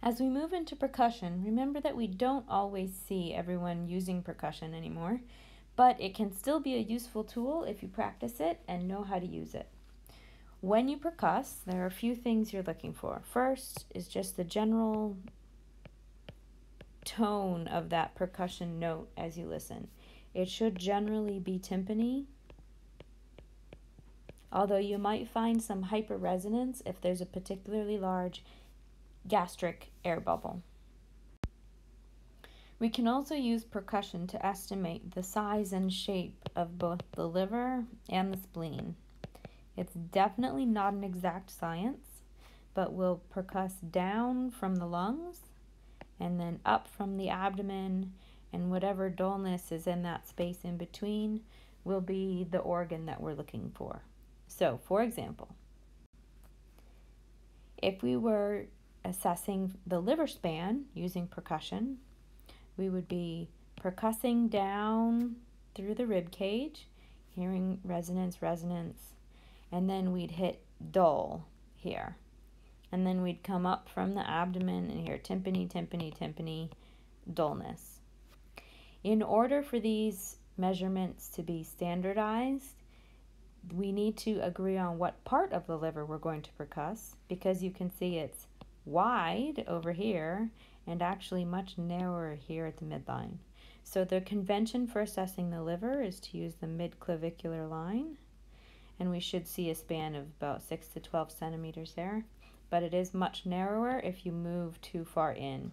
As we move into percussion, remember that we don't always see everyone using percussion anymore, but it can still be a useful tool if you practice it and know how to use it. When you percuss, there are a few things you're looking for. First is just the general tone of that percussion note as you listen. It should generally be timpani, although you might find some hyperresonance if there's a particularly large gastric air bubble. We can also use percussion to estimate the size and shape of both the liver and the spleen. It's definitely not an exact science, but we'll percuss down from the lungs and then up from the abdomen, and whatever dullness is in that space in between will be the organ that we're looking for. So, for example, if we were assessing the liver span using percussion, we would be percussing down through the rib cage, hearing resonance, resonance, and then we'd hit dull here. And then we'd come up from the abdomen and hear timpani, timpani, timpani, dullness. In order for these measurements to be standardized, we need to agree on what part of the liver we're going to percuss, because you can see it's wide over here and actually much narrower here at the midline. So the convention for assessing the liver is to use the midclavicular line, and we should see a span of about 6 to 12 centimeters there, but it is much narrower if you move too far in.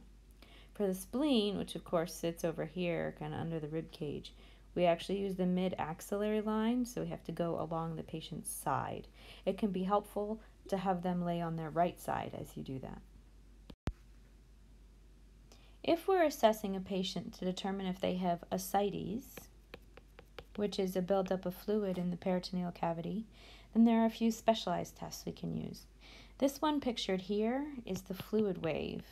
For the spleen, which of course sits over here kind of under the rib cage, we actually use the mid-axillary line, so we have to go along the patient's side. It can be helpful to have them lay on their right side as you do that. If we're assessing a patient to determine if they have ascites, which is a buildup of fluid in the peritoneal cavity, then there are a few specialized tests we can use. This one pictured here is the fluid wave.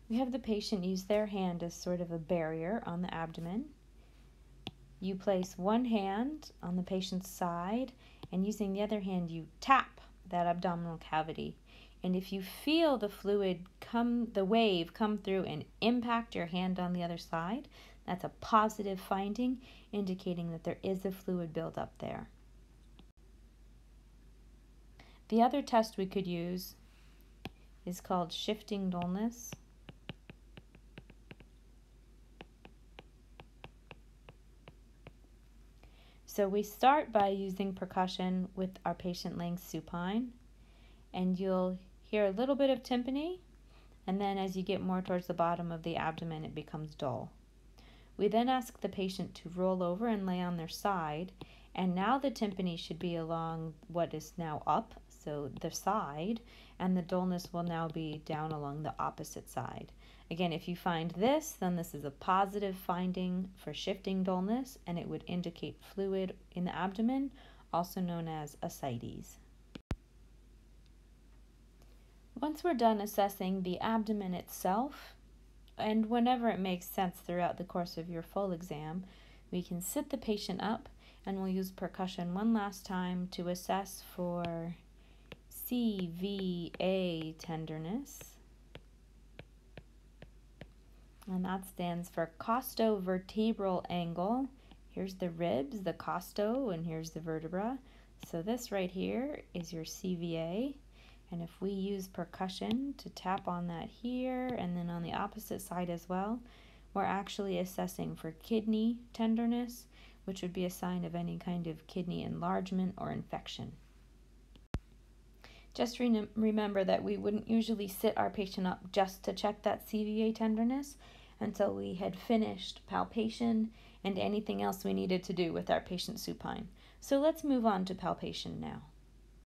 We have the patient use their hand as sort of a barrier on the abdomen. You place one hand on the patient's side, and using the other hand you tap that abdominal cavity. And if you feel the the wave come through and impact your hand on the other side, that's a positive finding, indicating that there is a fluid buildup there. The other test we could use is called shifting dullness. So we start by using percussion with our patient laying supine, and you'll hear a little bit of timpani, and then as you get more towards the bottom of the abdomen, it becomes dull. We then ask the patient to roll over and lay on their side, and now the timpani should be along what is now up, so the side, and the dullness will now be down along the opposite side. Again, if you find this, then this is a positive finding for shifting dullness, and it would indicate fluid in the abdomen, also known as ascites. Once we're done assessing the abdomen itself, and whenever it makes sense throughout the course of your full exam, we can sit the patient up, and we'll use percussion one last time to assess for CVA tenderness. And that stands for costovertebral angle. Here's the ribs, the costo, and here's the vertebra. So this right here is your CVA. And if we use percussion to tap on that here and then on the opposite side as well, we're actually assessing for kidney tenderness, which would be a sign of any kind of kidney enlargement or infection. Just remember that we wouldn't usually sit our patient up just to check that CVA tenderness until we had finished palpation and anything else we needed to do with our patient supine. So let's move on to palpation now.